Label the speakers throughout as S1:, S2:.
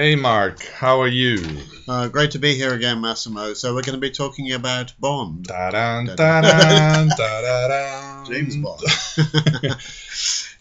S1: Hey Mark, how are you?
S2: Great to be here again, Massimo. So we're going to be talking about Bond.
S1: Da-dun, da-dun, da-da-dun.
S2: James Bond.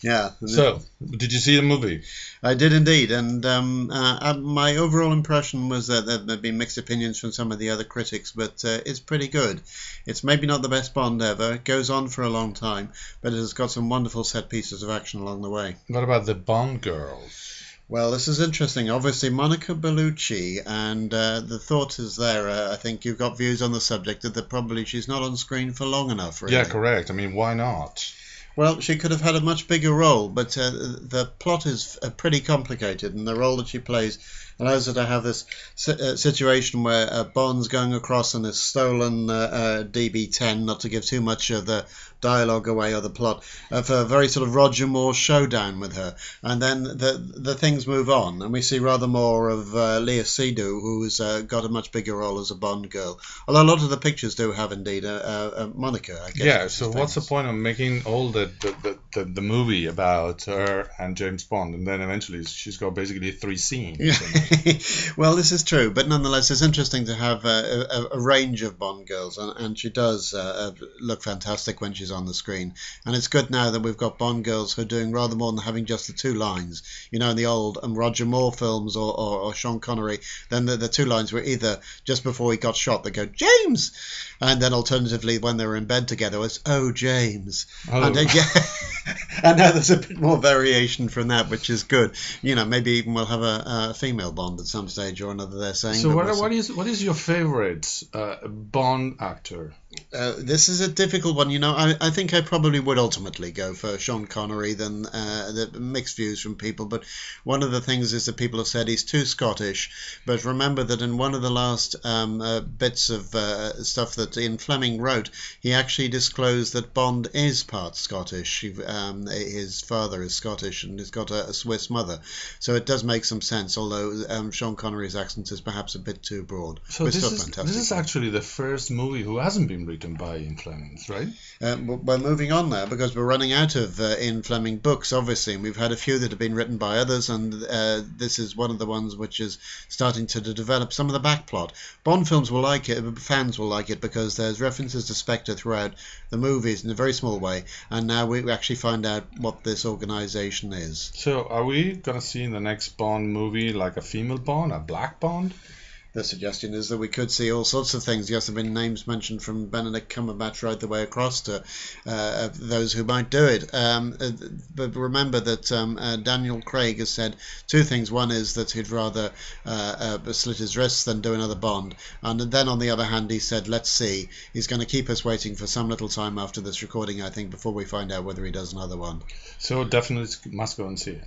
S2: Yeah.
S1: So, did you see the movie?
S2: I did indeed, and my overall impression was that there had been mixed opinions from some of the other critics, but it's pretty good. It's maybe not the best Bond ever. It goes on for a long time, but it has got some wonderful set pieces of action along the way.
S1: What about the Bond girls?
S2: Well, this is interesting. Obviously, Monica Bellucci, and the thought is there. I think you've got views on the subject that probably she's not on screen for long enough, really.
S1: Yeah, correct. I mean, why not?
S2: Well, she could have had a much bigger role, but the plot is pretty complicated, and the role that she plays allows her to have this situation where Bond's going across on a stolen DB-10, not to give too much of the dialogue away or the plot, for a very sort of Roger Moore showdown with her. And then the things move on, and we see rather more of Leah Seydoux, who's got a much bigger role as a Bond girl. Although a lot of the pictures do have indeed Monica, I guess.
S1: Yeah, so what's the point of making all the movie about her and James Bond, and then eventually she's got basically 3 scenes?
S2: Yeah. Well, this is true, but nonetheless it's interesting to have a range of Bond girls, and she does look fantastic when she's on the screen. And it's good now that we've got Bond girls who are doing rather more than having just the 2 lines. You know, in the old Roger Moore films or Sean Connery, then the 2 lines were either just before he got shot, they go, James! And then alternatively, when they were in bed together, it's, oh, James.
S1: Oh.
S2: And now there's a bit more variation from that, which is good. You know, maybe even we'll have a female Bond at some stage or another, they're saying.
S1: So what is your favorite Bond actor?
S2: This is a difficult one. You know, I think I probably would ultimately go for Sean Connery. Then the mixed views from people, but one of the things is that people have said he's too Scottish. But remember that in one of the last bits of stuff that Ian Fleming wrote, he actually disclosed that Bond is part Scottish. His father is Scottish and he's got a Swiss mother, so it does make some sense. Although Sean Connery's accent is perhaps a bit too broad.
S1: So this is actually the first movie who hasn't been written by Ian Fleming, right?
S2: We're moving on now because we're running out of Ian Fleming books, obviously, and we've had a few that have been written by others, and this is one of the ones which is starting to develop some of the back plot. Bond films will like it, fans will like it, because there's references to Spectre throughout the movies in a very small way, and now we actually find out what this organisation is.
S1: So are we going to see in the next Bond movie like a female Bond, a black Bond?
S2: The suggestion is that we could see all sorts of things. Yes, there have been names mentioned from Benedict Cumberbatch right the way across to those who might do it. But remember that Daniel Craig has said 2 things. One is that he'd rather slit his wrists than do another Bond. And then on the other hand, he said, let's see. He's going to keep us waiting for some little time after this recording, I think, before we find out whether he does another one.
S1: So definitely must go and see it.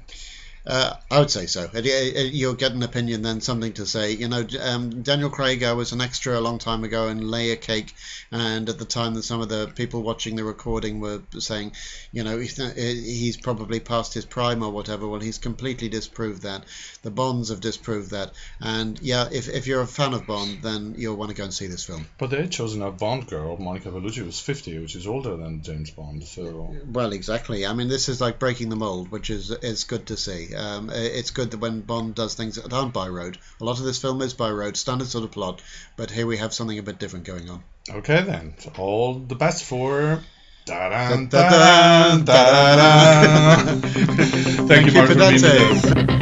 S2: I would say so. You'll get an opinion then, something to say. You know, Daniel Craig was an extra a long time ago in Layer Cake, and at the time that some of the people watching the recording were saying, you know, he's probably past his prime or whatever. Well, he's completely disproved that. The Bonds have disproved that. And yeah, if you're a fan of Bond, then you'll want to go and see this film.
S1: But they had chosen a Bond girl, Monica Bellucci, was 50, which is older than James Bond. So
S2: well, exactly. I mean, this is like breaking the mold, which is good to see. It's good that when Bond does things that aren't by road. A lot of this film is by road, standard sort of plot, but here we have something a bit different going on.
S1: Okay then, so all the best for...
S2: Thank you,
S1: Mark, for being with us.